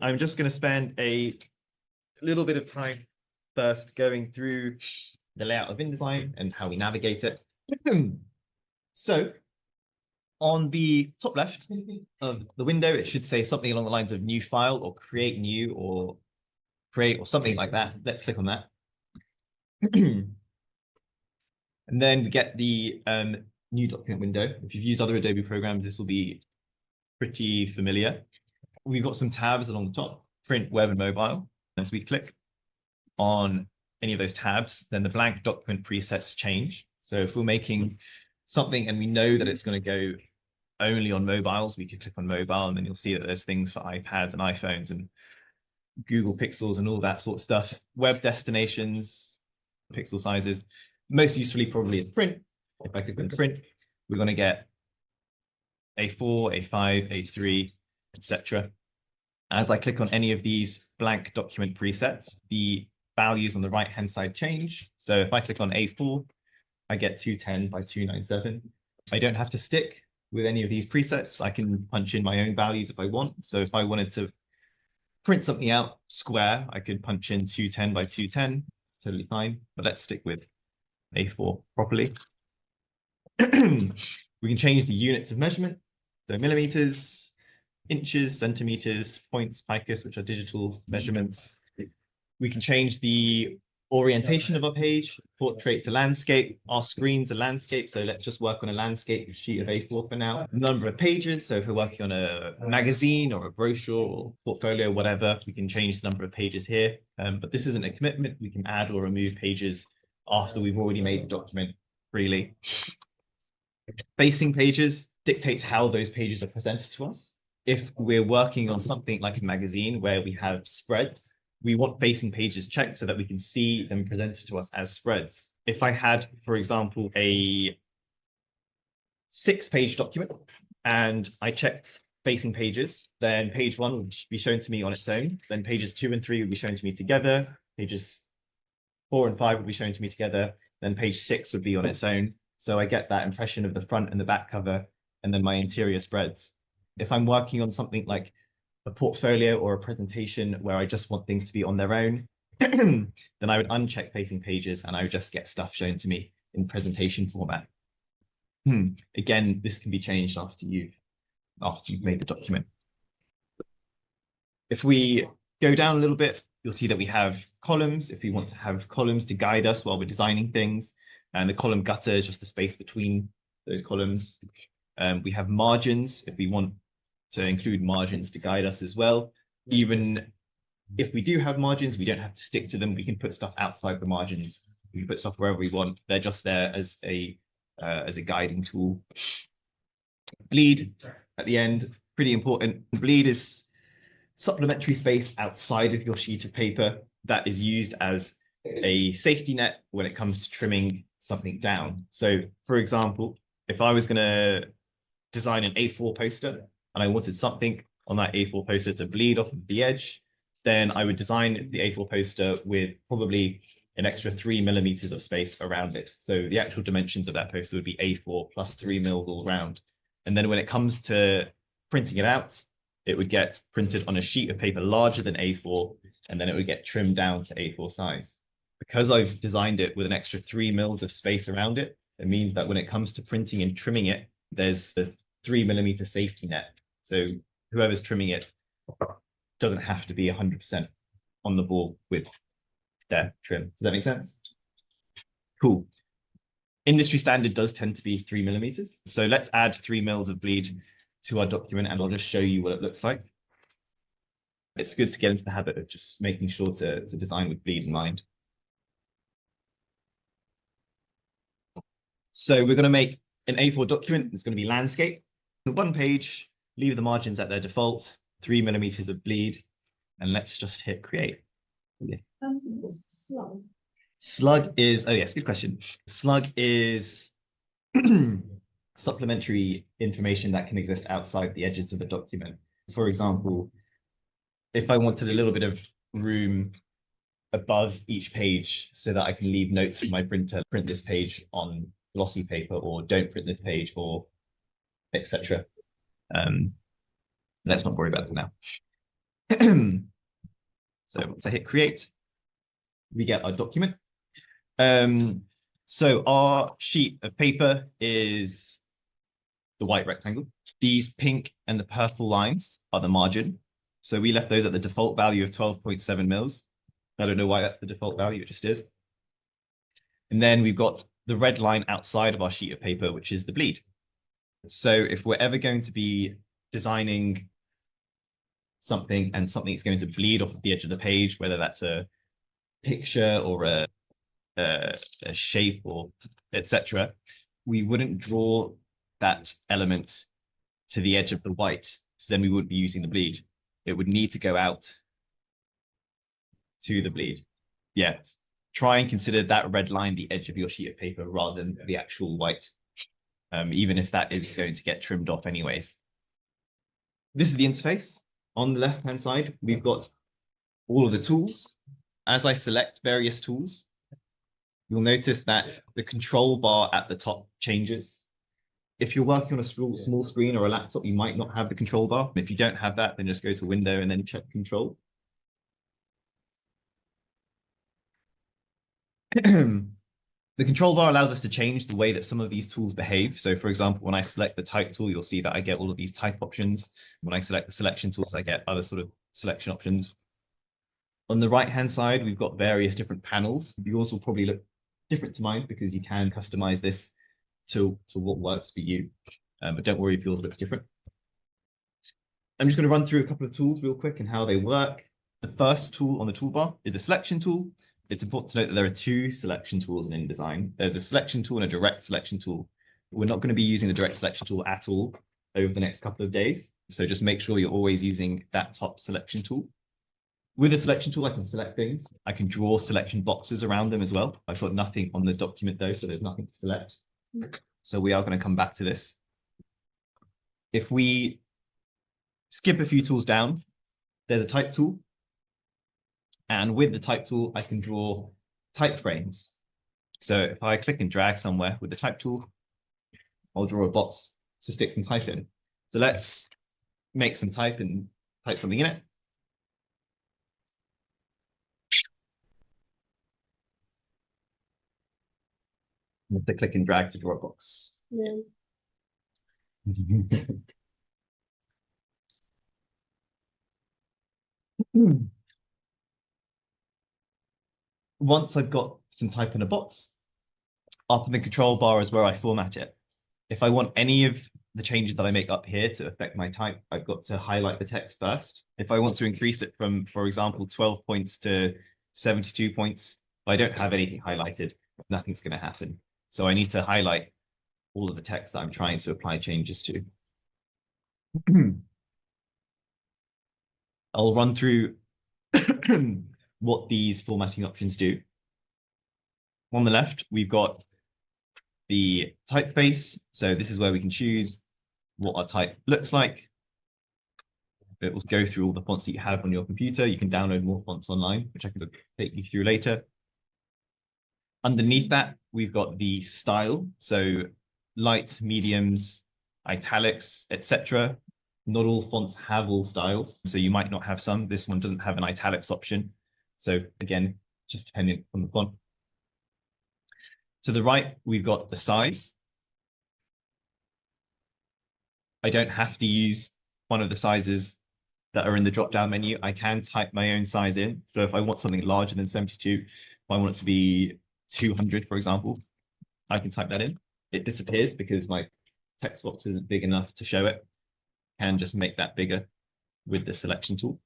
I'm just going to spend a little bit of time first going through the layout of InDesign and how we navigate it. So on the top left of the window, it should say something along the lines of new file or create new or create or something like that. Let's click on that. And then we get the new document window. If you've used other Adobe programs, this will be pretty familiar. We've got some tabs along the top, print, web, and mobile. As we click on any of those tabs, then the blank document presets change. So if we're making something and we know that it's going to go only on mobiles, we could click on mobile, and then you'll see that there's things for iPads and iPhones and Google Pixels and all that sort of stuff. Web destinations, pixel sizes. Most usefully probably is print. If I click on print, we're going to get A4, A5, A3, etc. As I click on any of these blank document presets, the values on the right-hand side change. So if I click on A4, I get 210 by 297. I don't have to stick with any of these presets. I can punch in my own values if I want. So if I wanted to print something out square, I could punch in 210 by 210. It's totally fine, but let's stick with A4 properly. We can change the units of measurement. So millimeters, inches, centimeters, points, picus, which are digital measurements. We can change the orientation of our page, portrait to landscape. Our screen's a landscape, so let's just work on a landscape sheet of A4 for now. Number of pages, so if we're working on a magazine or a brochure or portfolio, whatever, we can change the number of pages here. But this isn't a commitment. We can add or remove pages after we've already made the document freely. Facing pages dictates how those pages are presented to us. If we're working on something like a magazine where we have spreads, we want facing pages checked so that we can see them presented to us as spreads. If I had, for example, a 6-page document and I checked facing pages, then page 1 would be shown to me on its own. Then pages 2 and 3 would be shown to me together. Pages 4 and 5 would be shown to me together. Then page 6 would be on its own. So I get that impression of the front and the back cover, and then my interior spreads. If I'm working on something like a portfolio or a presentation where I just want things to be on their own, then I would uncheck facing pages and I would just get stuff shown to me in presentation format. Again, this can be changed after you've made the document. If we go down a little bit, you'll see that we have columns. If we want to have columns to guide us while we're designing things, and the column gutter is just the space between those columns. We have margins if we want to include margins to guide us as well. Even if we do have margins, we don't have to stick to them. We can put stuff outside the margins. We can put stuff wherever we want. They're just there as a guiding tool. Bleed at the end, pretty important. Bleed is supplementary space outside of your sheet of paper that is used as a safety net when it comes to trimming something down. So, for example, if I was going to design an A4 poster and I wanted something on that A4 poster to bleed off of the edge, then I would design the A4 poster with probably an extra 3 millimeters of space around it. So the actual dimensions of that poster would be A4 plus 3 mils all around. And then when it comes to printing it out, it would get printed on a sheet of paper larger than A4, and then it would get trimmed down to A4 size. Because I've designed it with an extra 3 mils of space around it, it means that when it comes to printing and trimming it, there's the 3 millimeter safety net. So whoever's trimming it doesn't have to be 100% on the ball with their trim. Does that make sense? Cool. Industry standard does tend to be 3 millimeters. So let's add 3 mils of bleed to our document, and I'll just show you what it looks like. It's good to get into the habit of just making sure to design with bleed in mind. So we're going to make an A4 document. It's going to be landscape. The 1 page, leave the margins at their default, 3 millimeters of bleed, and let's just hit create. Yeah. What's slug? Slug is, oh yes, good question. Slug is supplementary information that can exist outside the edges of the document. For example, if I wanted a little bit of room above each page so that I can leave notes from my printer, print this page on glossy paper, or don't print this page, or etc. Let's not worry about it now. So once I hit create, we get our document. So our sheet of paper is the white rectangle. These pink and the purple lines are the margin. So we left those at the default value of 12.7 mils. I don't know why that's the default value, it just is. And then we've got the red line outside of our sheet of paper, which is the bleed. So if we're ever going to be designing something and something is going to bleed off of the edge of the page, whether that's a picture or a shape or etc., we wouldn't draw that element to the edge of the white, so then we would be using the bleed. It would need to go out to the bleed. Yeah, try and consider that red line the edge of your sheet of paper rather than the actual white, even if that is going to get trimmed off anyways. This is the interface. On the left-hand side, we've got all of the tools. As I select various tools, you'll notice that the control bar at the top changes. If you're working on a small screen or a laptop, you might not have the control bar. If you don't have that, then just go to Window and then check Control. The control bar allows us to change the way that some of these tools behave. So for example, when I select the type tool, you'll see that I get all of these type options. When I select the selection tools, I get other sort of selection options. On the right-hand side, we've got various different panels. Yours will probably look different to mine because you can customize this to what works for you. But don't worry if yours looks different. I'm just going to run through a couple of tools real quick and how they work. The first tool on the toolbar is the selection tool. It's important to note that there are two selection tools in InDesign. There's a selection tool and a direct selection tool. We're not going to be using the direct selection tool at all over the next couple of days. So just make sure you're always using that top selection tool. With the selection tool, I can select things. I can draw selection boxes around them as well. I've got nothing on the document though, so there's nothing to select. So we are going to come back to this. If we skip a few tools down, there's a type tool. And with the type tool, I can draw type frames. So if I click and drag somewhere with the type tool, I'll draw a box to stick some type in. So let's make some type and type something in it. I'm going to click and drag to draw a box. Yeah. Once I've got some type in a box, up in the control bar is where I format it. If I want any of the changes that I make up here to affect my type, I've got to highlight the text first. If I want to increase it from, for example, 12 points to 72 points, if I don't have anything highlighted, nothing's going to happen. So I need to highlight all of the text that I'm trying to apply changes to. I'll run through what these formatting options do. On the left, we've got the typeface. So this is where we can choose what our type looks like. It will go through all the fonts that you have on your computer. You can download more fonts online, which I can take you through later. Underneath that, we've got the style. So light, mediums, italics, etc. Not all fonts have all styles. So you might not have some. This one doesn't have an italics option. So again, just depending on the font. To the right, we've got the size. I don't have to use one of the sizes that are in the drop-down menu. I can type my own size in. So if I want something larger than 72, if I want it to be 200, for example, I can type that in. It disappears because my text box isn't big enough to show it. I can just make that bigger with the selection tool.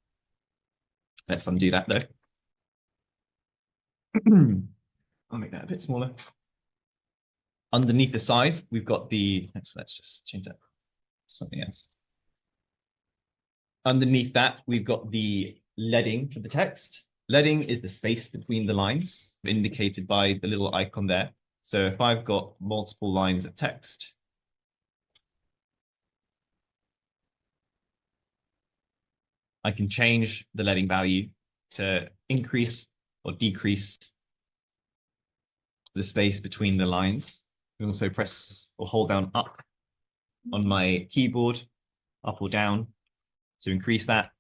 Let's undo that though. I'll make that a bit smaller. Underneath the size, we've got the, let's just change that to something else. Underneath that, we've got the leading for the text. Leading is the space between the lines, indicated by the little icon there. So if I've got multiple lines of text, I can change the leading value to increase or decrease the space between the lines. You can also press or hold down up on my keyboard, up or down, to increase that.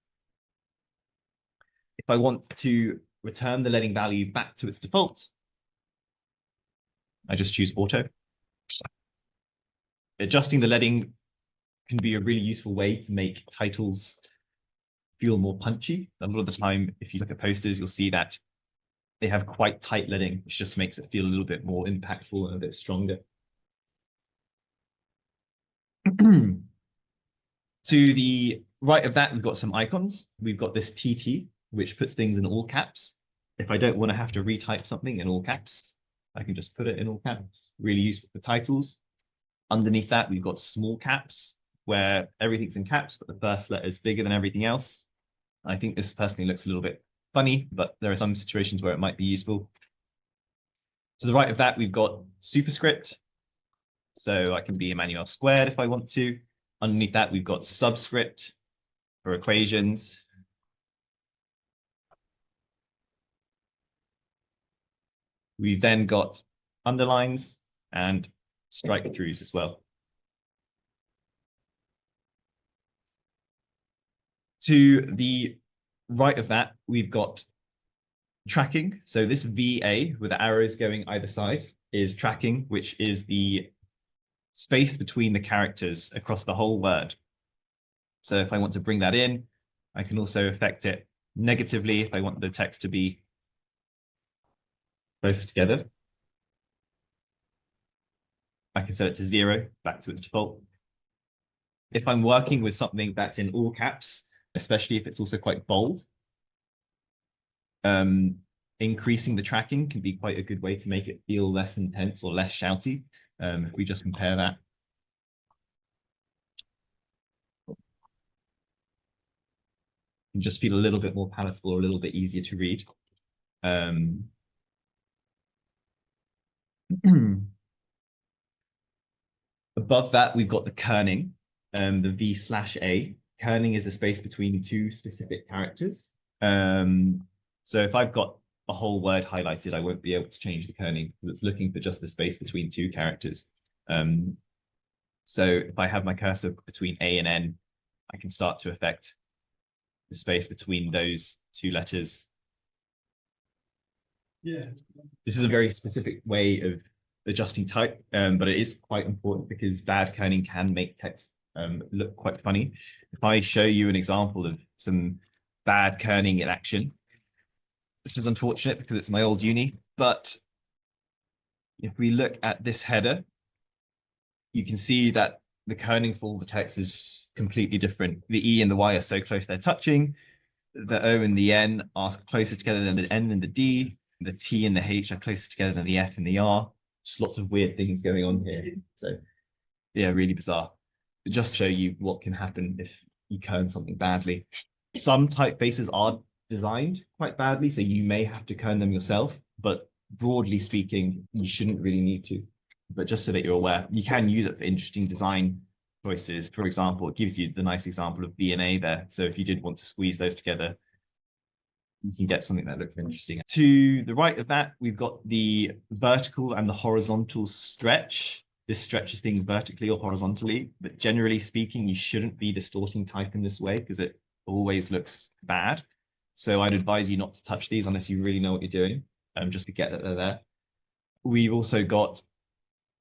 If I want to return the leading value back to its default, I just choose auto. Adjusting the leading can be a really useful way to make titles feel more punchy. A lot of the time, if you look at posters, you'll see that they have quite tight leading, which just makes it feel a little bit more impactful and a bit stronger. To the right of that, we've got some icons. We've got this TT, which puts things in all caps. If I don't want to have to retype something in all caps, I can just put it in all caps. Really useful for titles. Underneath that, we've got small caps, where everything's in caps, but the first letter is bigger than everything else. I think this personally looks a little bit funny, but there are some situations where it might be useful. To the right of that, we've got superscript. So I can be Emanuel squared if I want to. Underneath that, we've got subscript for equations. We've then got underlines and strike throughs as well. To the right of that, we've got tracking. So this VA with the arrows going either side is tracking, which is the space between the characters across the whole word. So if I want to bring that in, I can also affect it negatively if I want the text to be closer together. I can set it to 0, back to its default. If I'm working with something that's in all caps, especially if it's also quite bold, increasing the tracking can be quite a good way to make it feel less intense or less shouty. If we just compare that. And just feel a little bit more palatable, or a little bit easier to read. Above that, we've got the kerning, the V/A. Kerning is the space between two specific characters. So if I've got a whole word highlighted, I won't be able to change the kerning because it's looking for just the space between two characters. So if I have my cursor between A and N, I can start to affect the space between those two letters. Yeah. This is a very specific way of adjusting type, but it is quite important because bad kerning can make text look quite funny. If I show you an example of some bad kerning in action, this is unfortunate because it's my old uni, but if we look at this header, you can see that the kerning for the text is completely different. The E and the Y are so close they're touching. The O and the N are closer together than the N and the D. The T and the H are closer together than the F and the R. Just lots of weird things going on here. So yeah, really bizarre. Just to show you what can happen if you kern something badly. Some typefaces are designed quite badly, so you may have to kern them yourself, but broadly speaking, you shouldn't really need to. But just so that you're aware, you can use it for interesting design choices. For example, it gives you the nice example of B and A there. So if you did want to squeeze those together, you can get something that looks interesting. To the right of that, we've got the vertical and the horizontal stretch. This stretches things vertically or horizontally, but generally speaking, you shouldn't be distorting type in this way because it always looks bad. So I'd advise you not to touch these unless you really know what you're doing, just to get that they're there. We've also got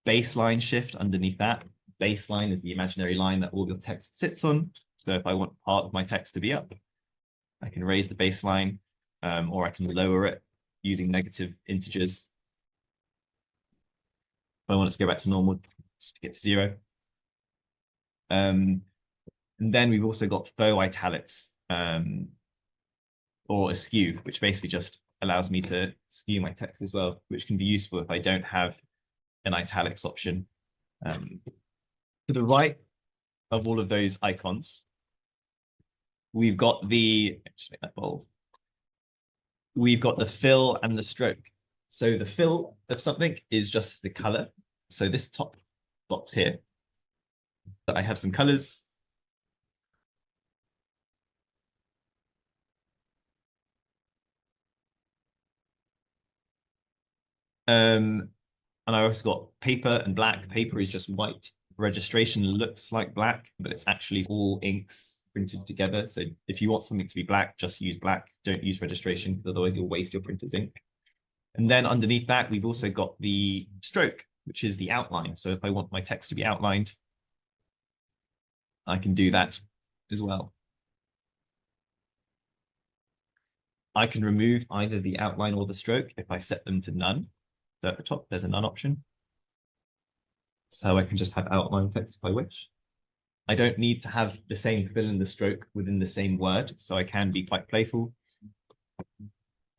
baseline shift underneath that. Baseline is the imaginary line that all your text sits on. So if I want part of my text to be up, I can raise the baseline, or I can lower it using negative integers. If I want it to go back to normal, just to get to 0. And then we've also got faux italics, or a skew, which basically just allows me to skew my text as well, which can be useful if I don't have an italics option. To the right of all of those icons, we've got the, just make that bold. We've got the fill and the stroke. So the fill of something is just the color. So this top box here, I have some colors. And I also got paper and black. Paper is just white. Registration looks like black, but it's actually all inks printed together. So if you want something to be black, just use black. Don't use registration, otherwise you'll waste your printer's ink. And then underneath that, we've also got the stroke, which is the outline. So if I want my text to be outlined, I can do that as well. I can remove either the outline or the stroke if I set them to none. So at the top, there's a none option. So I can just have outline text if I wish. I don't need to have the same fill and the stroke within the same word, so I can be quite playful. If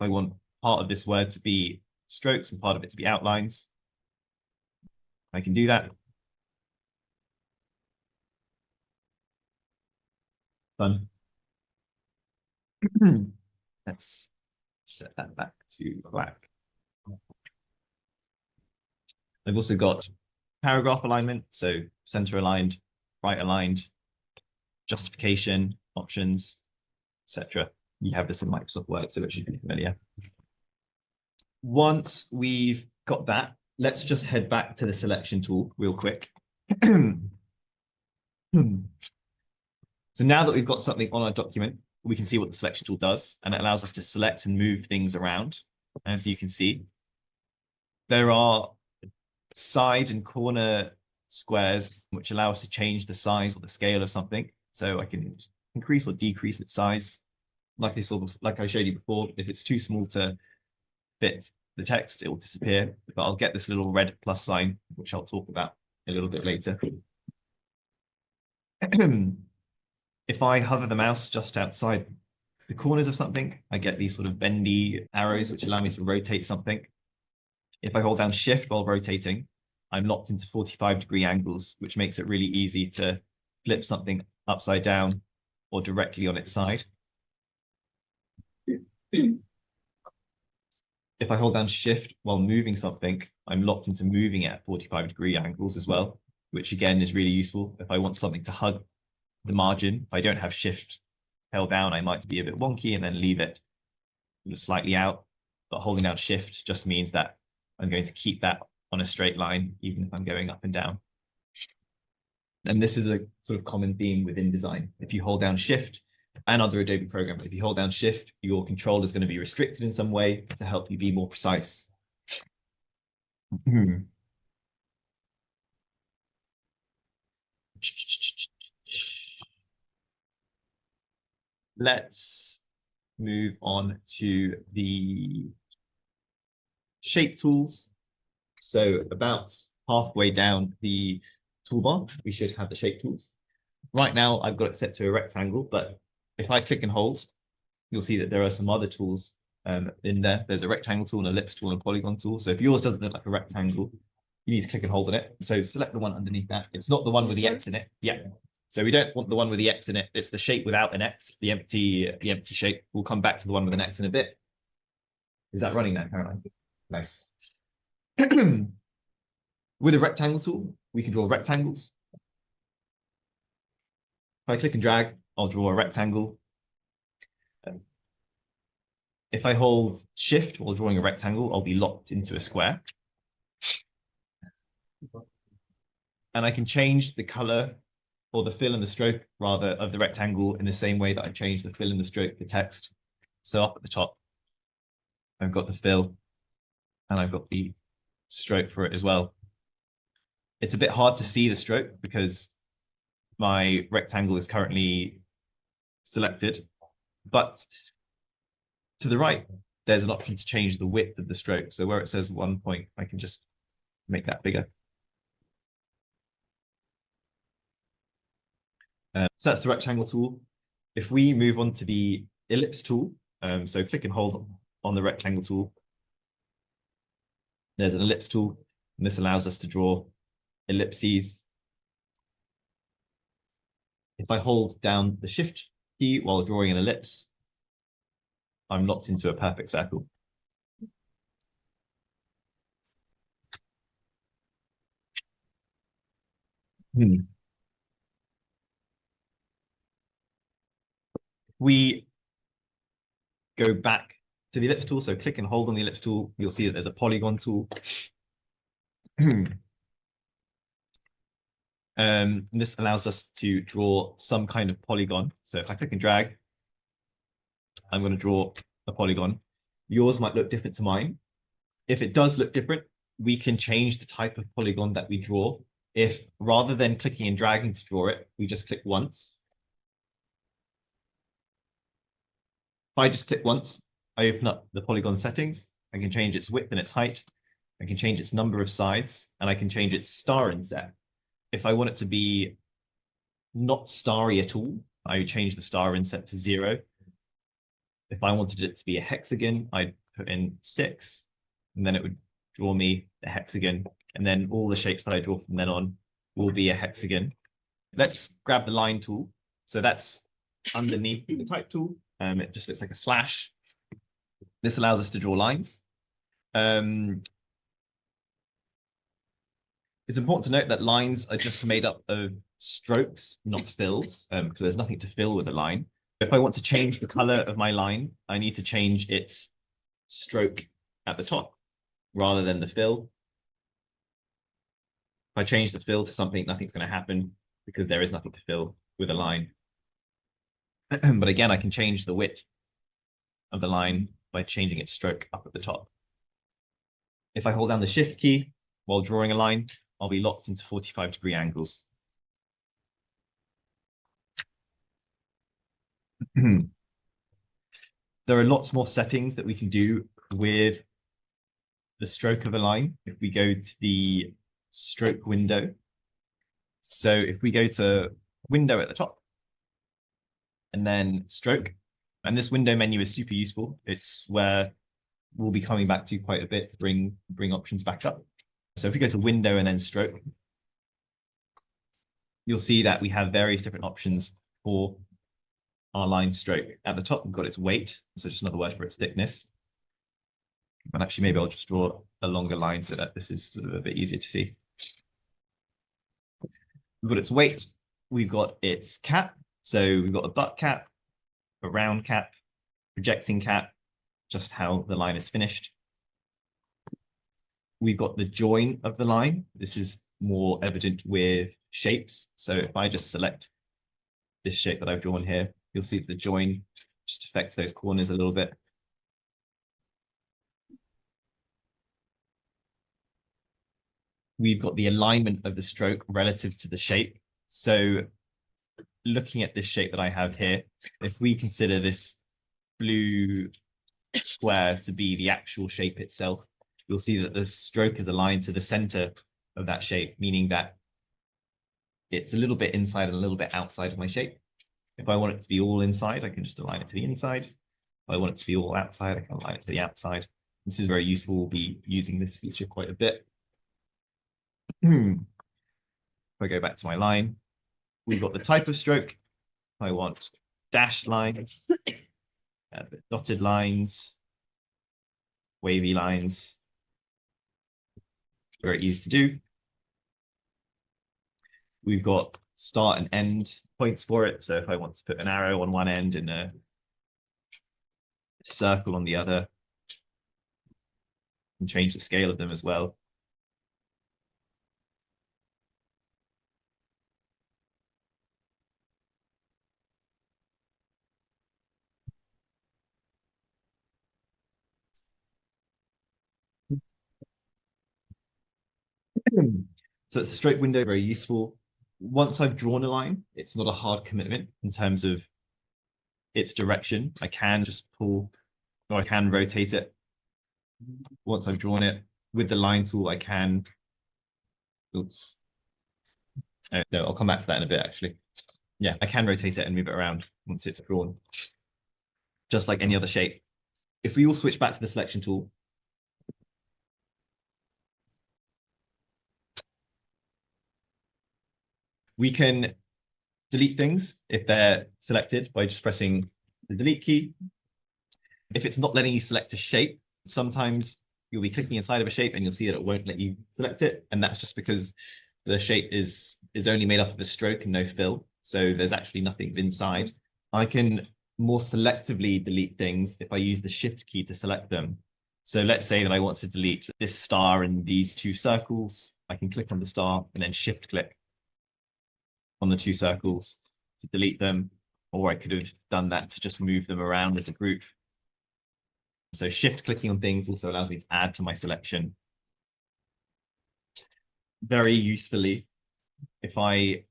I want part of this word to be strokes and part of it to be outlines, I can do that. Fun. Let's set that back to black. I've also got paragraph alignment, so center aligned, right aligned, justification, options, etc. You have this in Microsoft Word, so it should be familiar. Once we've got that, let's just head back to the selection tool real quick. So now that we've got something on our document, we can see what the selection tool does, and it allows us to select and move things around. As you can see, there are side and corner squares which allow us to change the size or the scale of something. So I can increase or decrease its size. Like I showed you before, if it's too small to fit the text, it will disappear. But I'll get this little red plus sign, which I'll talk about a little bit later. If I hover the mouse just outside the corners of something, I get these sort of bendy arrows which allow me to rotate something. If I hold down Shift while rotating, I'm locked into 45-degree angles, which makes it really easy to flip something upside down or directly on its side. If I hold down Shift while moving something, I'm locked into moving it at 45-degree angles as well, which again is really useful. If I want something to hug the margin, if I don't have Shift held down, I might be a bit wonky and then leave it slightly out. But holding down Shift just means that I'm going to keep that on a straight line, even if I'm going up and down. And this is a sort of common theme within InDesign. If you hold down Shift, and other Adobe programs, if you hold down Shift, your control is going to be restricted in some way to help you be more precise. Let's move on to the shape tools. So about halfway down the toolbar, we should have the shape tools. Right now, I've got it set to a rectangle, but if I click and hold, you'll see that there are some other tools in there. There's a rectangle tool, an ellipse tool, and a polygon tool. So if yours doesn't look like a rectangle, you need to click and hold on it. So select the one underneath that. It's not the one with the X in it. Yeah. So we don't want the one with the X in it. It's the shape without an X, the empty shape. We'll come back to the one with an X in a bit. Is that running now, Caroline? Nice. With a rectangle tool, we can draw rectangles. If I click and drag, I'll draw a rectangle. If I hold Shift while drawing a rectangle, I'll be locked into a square. And I can change the color or the fill and the stroke, rather, of the rectangle in the same way that I change the fill and the stroke for text. So up at the top, I've got the fill and I've got the stroke for it as well. It's a bit hard to see the stroke because my rectangle is currently selected, but to the right, there's an option to change the width of the stroke. So where it says 1 point, I can just make that bigger. So that's the rectangle tool. If we move on to the ellipse tool, so click and hold on the rectangle tool, there's an ellipse tool, and this allows us to draw ellipses. If I hold down the Shift key while drawing an ellipse, I'm locked into a perfect circle. We go back to the ellipse tool, so click and hold on the ellipse tool, you'll see that there's a polygon tool. And this allows us to draw some kind of polygon. So if I click and drag, I'm going to draw a polygon. Yours might look different to mine. If it does look different, we can change the type of polygon that we draw. If rather than clicking and dragging to draw it, we just click once. If I just click once, I open up the polygon settings. I can change its width and its height. I can change its number of sides, and I can change its star inset. If I want it to be not starry at all, I would change the star inset to 0. If I wanted it to be a hexagon, I'd put in 6, and then it would draw me a hexagon. And then all the shapes that I draw from then on will be a hexagon. Let's grab the line tool. So that's underneath the type tool. It just looks like a slash. This allows us to draw lines. It's important to note that lines are just made up of strokes, not fills, because there's nothing to fill with a line. If I want to change the color of my line, I need to change its stroke at the top rather than the fill. If I change the fill to something, nothing's going to happen because there is nothing to fill with a line. But again, I can change the width of the line by changing its stroke up at the top. If I hold down the Shift key while drawing a line, I'll be locked into 45-degree angles. There are lots more settings that we can do with the stroke of a line. If we go to the stroke window. So if we go to window at the top and then stroke, and this window menu is super useful. It's where we'll be coming back to quite a bit to bring options back up. So if we go to window and then stroke, you'll see that we have various different options for our line stroke. At the top, we've got its weight, so just another word for its thickness. But actually, maybe I'll just draw a longer line so that this is a bit easier to see. We've got its weight, we've got its cap. So we've got a butt cap, a round cap, projecting cap, just how the line is finished. We've got the join of the line. This is more evident with shapes. So if I just select this shape that I've drawn here, you'll see that the join just affects those corners a little bit. We've got the alignment of the stroke relative to the shape. So looking at this shape that I have here, if we consider this blue square to be the actual shape itself, you'll see that the stroke is aligned to the center of that shape, meaning that it's a little bit inside and a little bit outside of my shape. If I want it to be all inside, I can just align it to the inside. If I want it to be all outside, I can align it to the outside. This is very useful. We'll be using this feature quite a bit. If I go back to my line, we've got the type of stroke. I want dashed lines, dotted lines, wavy lines. Very easy to do. We've got start and end points for it. So if I want to put an arrow on one end and a circle on the other, and change the scale of them as well. So it's a stroke window, very useful. Once I've drawn a line, it's not a hard commitment in terms of its direction. I can just pull, or I can rotate it. Once I've drawn it with the line tool, I can, oops. No, I'll come back to that in a bit, actually. Yeah, I can rotate it and move it around once it's drawn, just like any other shape. If we all switch back to the selection tool, we can delete things if they're selected by just pressing the delete key. If it's not letting you select a shape, sometimes you'll be clicking inside of a shape and you'll see that it won't let you select it. And that's just because the shape is only made up of a stroke and no fill. So there's actually nothing inside. I can more selectively delete things if I use the Shift key to select them. So let's say that I want to delete this star and these two circles. I can click on the star and then Shift click. on the two circles to delete them, or I could have done that to just move them around as a group. So shift clicking on things also allows me to add to my selection. Very usefully, if I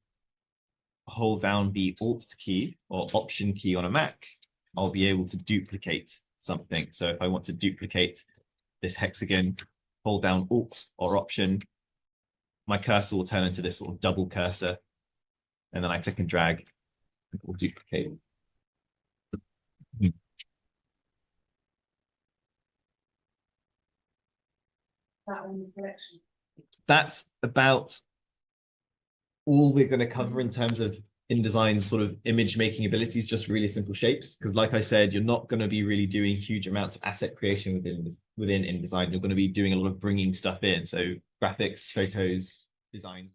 hold down the Alt key or Option key on a Mac, I'll be able to duplicate something. So if I want to duplicate this hexagon, hold down Alt or Option, my cursor will turn into this sort of double cursor, and then I click and drag, and it will duplicate. That one, the collection. That's about all we're going to cover in terms of InDesign's sort of image making abilities, just really simple shapes. Because like I said, you're not going to be really doing huge amounts of asset creation within InDesign. You're going to be doing a lot of bringing stuff in. So graphics, photos, design.